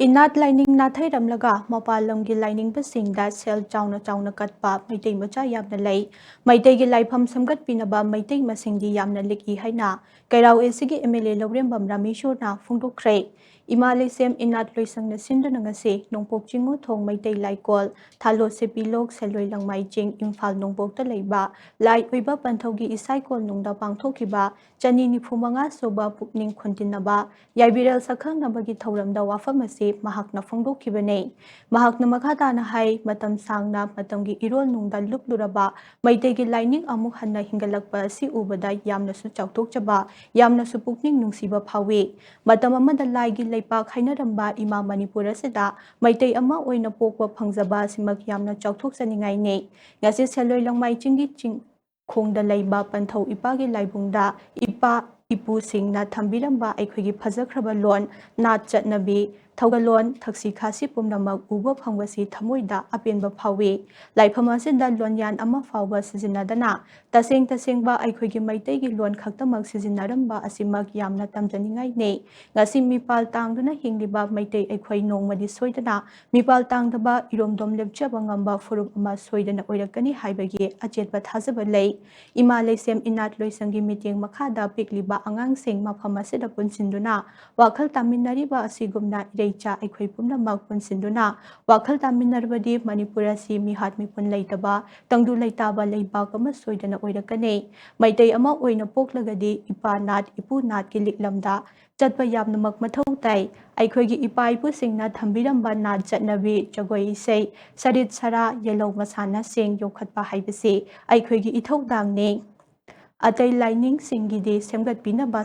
Inat lining nathai ramlaga mapal lamgi lining basingda sel chauna katpa maitai macha yamna lei maitai gi laifam samgat pinaba maitai masingdi yamna liki haina kairau esigi MLA Lawrem Rameshwar na phungdokkhre Imale sem inat loisang na sinduna ngase nongpok chingu thong maitai laikol thalo sepilok seloi langmai jing imphal nongpok ta leiba lai oiba panthogi isaikol nongda pangthokiba chani nifumanga soba pukning khuntinaba yaibiral sakhang nabagi thauramda wafam ase mahakna phongdokhibane mahakna makhata na hai matam sangna matamgi irol nungda lupluraba maitegi lining amuk hanna hingalakpa si ubada yamna su chauthokchaba yamna su pukning nungsiba phawi matam amada laigi leipak hainaramba ima Manipur asida maitai ama oina pokwa phangjaba simak yamna chauthoksaningai ne ngasi seloi langmai chingi ching khongda leiba panthau ipagi laibungda ipa ipu singna thambiramba aikhogi phajakraba lon nat chatnabi thaugalon thaksi khasi pumnamak uba phangwasi thamoida apenba phawi laifama sinda lonyan ama phawba sizinadana tasengba aikhogi maitegi lon khaktamak sizinaramba asimak yamna tamjaningai ne ngasi mipal tangduna hingliba maitai aikhoi nongmadi soidana mipal tangdaba iromdom lepchaba ngamba furup ama soidana oirakani haibagi achetba thajaba lei Imale sem inat loisangi meeting makhada pikliba angangsing mafam asida punsinduna wakhal taminariba asigumna ireicha aikhoi pumnamak punsinduna wakhal taminarbadi Manipur asi mihat mipun leitaba tangdu leitaba leibak ama soidana oirakane maitai ama oina poklagadi ipa nat ipu nat ki liklamda chatba yamnamak mathau tai aikhoigi ipa ipu singna thambiramba nat chatnabi jagoi isei sarit sara yellow masana sing yokhatpa haibase aikhoigi ithaudangne Atai lining singidi semgat pinaba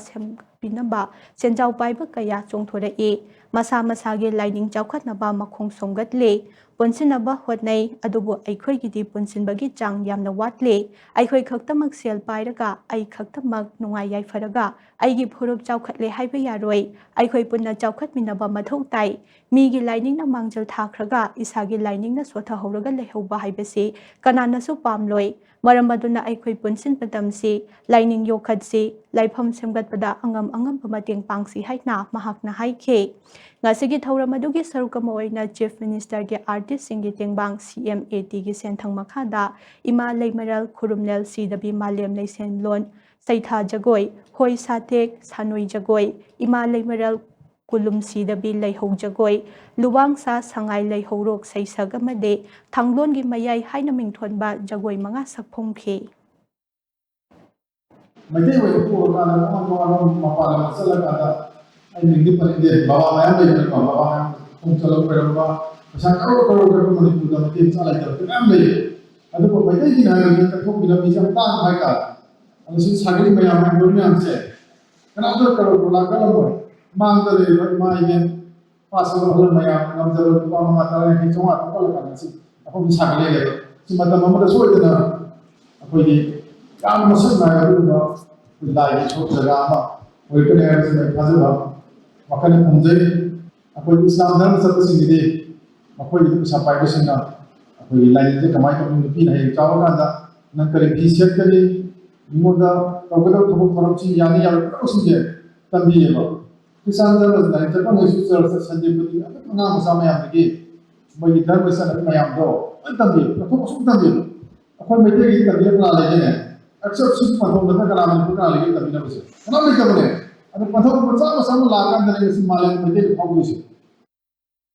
senjau paiba kaya chongthora e masa masage lining chawkhatnaba makhong somgatle ponsinaba hotnai adubu aikhoi gidi ponsinbagi chang yamna watle aikhoi khaktamak sel pairaga ai khaktamak nungai yai faraga aigi phurup chawkhatle haiba yaroi aikhoi punna chawkhatminaba mathau tai migi lining na mangjal thakhraga isagi lining na sotha horaga lehauba haibase kanana su pamloi maramaduna aikhoi punsin patamsi lining yokhatsi laifam semgatpada angam pamateng pangsi haina mahakna haikhe ngasigi thauramadu gi sarukama oina chief minister ge artist singi tengbang CMAT gi senthang makhada ima leimaral khurumnel CW malem leisen lon saitha jagoi hoi satek sanoi jagoi ima leimaral kulum CW leihau jagoi luwang sa sangai leihorok saisagamade thanglon gi mayai haina mingthonba jagoi manga sakphongkhe Maitai wai ko ka na ko mapala masala ka da ai mingdi palinde baba mayam le ko baba mayam kung chalo pero ba sa karo ko Manipur da maitai sala da kam le adu ko maitai gi na ni ka thok bila bisam ta mai ka anu sin sagri mayam mai dormi amse kana do karo ko la kala mo mang da le ma yen pasal hol mayam ngam jalo ko ma ta le ki chonga ko la ka si ako bi sagri le si mata ma da so da ako di काम मसद ना करूँ ना like छोट जगह आमा वही पर यार से मैं फाज़ बा मकान पंजे अकोई इस्लाम धर्म सब सिंगिदे अकोई itu sampai ke sana अकोई लाइक जे कमाई कम नुपी नहीं चावा कांदा नंग करे फिसियत करे निमोदा कबदा थबक थरम ची यानी यार को सिंगे तंबी ये बा इस्लाम धर्म लाइक जब हम इस चल से संजय पति ना मसा में आते कि वही धर्म से ना मैं आम दो तंबी तो कुछ तंबी अकोई मेरे की तंबी ना लेके ने अक्सर सुख पथों में ना कलाम पुरा लेके तभी ना बसे ना लेके बने अगर पथों पर सारा सारा लाकर दरे से माले में दे खाओ